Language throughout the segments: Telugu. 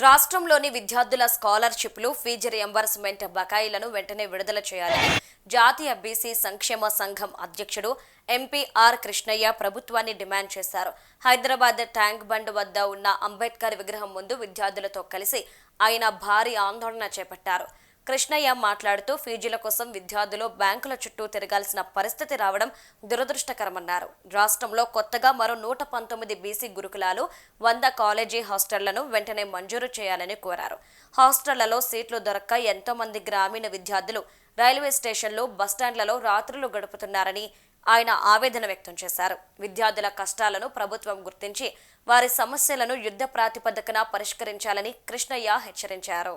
రాష్ట్రంలోని విద్యార్థుల స్కాలర్షిప్లు, ఫీజు రియంబర్స్మెంట్ బకాయిలను వెంటనే విడుదల చేయాలని జాతీయ బీసీ సంక్షేమ సంఘం అధ్యక్షుడు ఎంపీ ఆర్ కృష్ణయ్య ప్రభుత్వాన్ని డిమాండ్ చేశారు. హైదరాబాద్ ట్యాంక్ బండ్ వద్ద ఉన్న అంబేద్కర్ విగ్రహం ముందు విద్యార్థులతో కలిసి ఆయన భారీ ఆందోళన చేపట్టారు. కృష్ణయ్య మాట్లాడుతూ ఫీజుల కోసం విద్యార్థులు బ్యాంకుల చుట్టూ తిరగాల్సిన పరిస్థితి రావడం దురదృష్టకరమన్నారు. రాష్ట్రంలో కొత్తగా మరో 119 బీసీ గురుకులాలు, 100 కాలేజీ హాస్టళ్లను వెంటనే మంజూరు చేయాలని కోరారు. హాస్టళ్లలో సీట్లు దొరక్క ఎంతో మంది గ్రామీణ విద్యార్థులు రైల్వే స్టేషన్లు, బస్టాండ్లలో రాత్రులు గడుపుతున్నారని ఆయన ఆవేదన వ్యక్తం చేశారు. విద్యార్థుల కష్టాలను ప్రభుత్వం గుర్తించి వారి సమస్యలను యుద్ధ ప్రాతిపదికన పరిష్కరించాలని కృష్ణయ్య హెచ్చరించారు.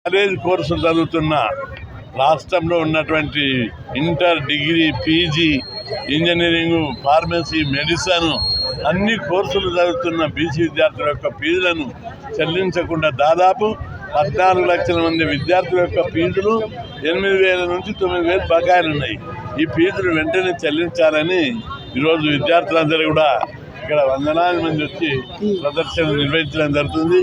కాలేజ్ కోర్సులు చదువుతున్న రాష్ట్రంలో ఉన్నటువంటి inter, degree, PG, engineering, pharmacy, medicine అన్ని కోర్సులు చదువుతున్న బీసీ విద్యార్థుల యొక్క ఫీజులను చెల్లించకుండా దాదాపు 14 లక్షల మంది విద్యార్థుల యొక్క ఫీజులు 8,000 నుంచి 9,000 బకాయిలు ఉన్నాయి. ఈ ఫీజులు వెంటనే చెల్లించాలని ఈరోజు విద్యార్థులందరూ కూడా ఇక్కడ వందలాది మంది వచ్చి ప్రదర్శన నిర్వహించడం జరుగుతుంది.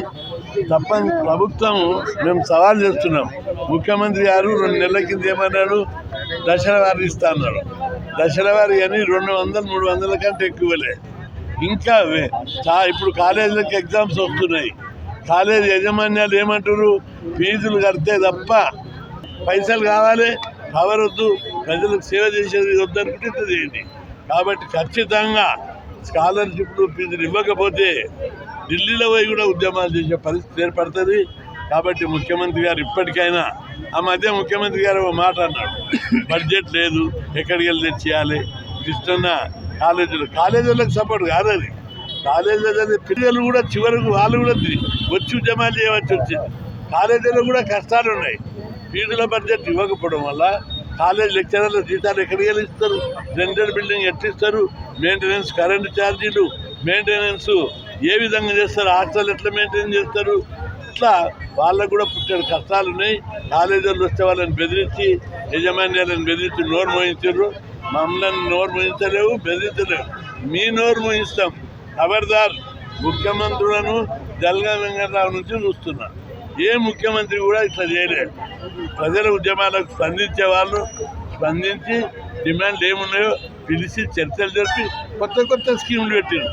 తప్పని ప్రభుత్వం మేము సవాల్ చేస్తున్నాం. ముఖ్యమంత్రి గారు 2 నెలల కింద ఏమన్నాడు, దశల వారి ఇస్తా అన్నాడు. దశల వారి అని 200, 300 కంటే ఎక్కువలే. ఇంకా ఇప్పుడు కాలేజీలకు ఎగ్జామ్స్ వస్తున్నాయి. కాలేజీ యాజమాన్యాలు ఏమంటారు, ఫీజులు కడితే తప్ప పైసలు కావాలి, కవరొద్దు, ప్రజలకు సేవ చేసేది వద్దనుకుంటే ఇట్లా చేయండి. కాబట్టి ఖచ్చితంగా స్కాలర్షిప్లు, ఫీజులు ఇవ్వకపోతే ఢిల్లీలో పోయి కూడా ఉద్యమాలు చేసే పరిస్థితి ఏర్పడుతుంది. కాబట్టి ముఖ్యమంత్రి గారు ఇప్పటికైనా, ఆ మధ్య ముఖ్యమంత్రి గారు ఒక మాట అన్నాడు, బడ్జెట్ లేదు, ఎక్కడికి వెళ్ళి తెచ్చేయాలి, ఇస్తున్న కాలేజీలకు సపోర్ట్ కాదు అది. కాలేజీలో పిల్లలు కూడా చివరకు వాళ్ళు కూడా వచ్చి ఉద్యమాలు చేయవలసి వచ్చింది. కాలేజీలో కూడా కష్టాలు ఉన్నాయి. ఫీజుల బడ్జెట్ ఇవ్వకపోవడం వల్ల కాలేజ్ లెక్చరర్ల జీతాలు ఎక్కడికి వెళ్ళి ఇస్తారు, రెంటెడ్ బిల్డింగ్ ఎట్టిస్తారు, మెయింటెనెన్స్, కరెంటు ఛార్జీలు, మెయింటెనెన్స్ ఏ విధంగా చేస్తారు, హాస్టల్ ఎట్లా మెయింటైన్ చేస్తారు, ఇట్లా వాళ్ళకు కూడా పుట్టిన కష్టాలు ఉన్నాయి. కాలేజీలు వస్తే వాళ్ళని బెదిరించి, యజమాన్యాలను బెదిరించి నోరు మోయించారు. మమ్మల్ని నోరు మోయించలేవు, బెదిరించలేవు, మీ నోరు మోయిస్తాం. ఖబర్దార్. ముఖ్యమంత్రులను జల్గా వెంకటరావు నుంచి చూస్తున్నా. ఏ ముఖ్యమంత్రి కూడా ఇట్లా చేయలేడు. ప్రజల ఉద్యమాలకు స్పందించే వాళ్ళు స్పందించి డిమాండ్లు ఏమున్నాయో పిలిచి చర్చలు జరిపి కొత్త స్కీములు పెట్టారు.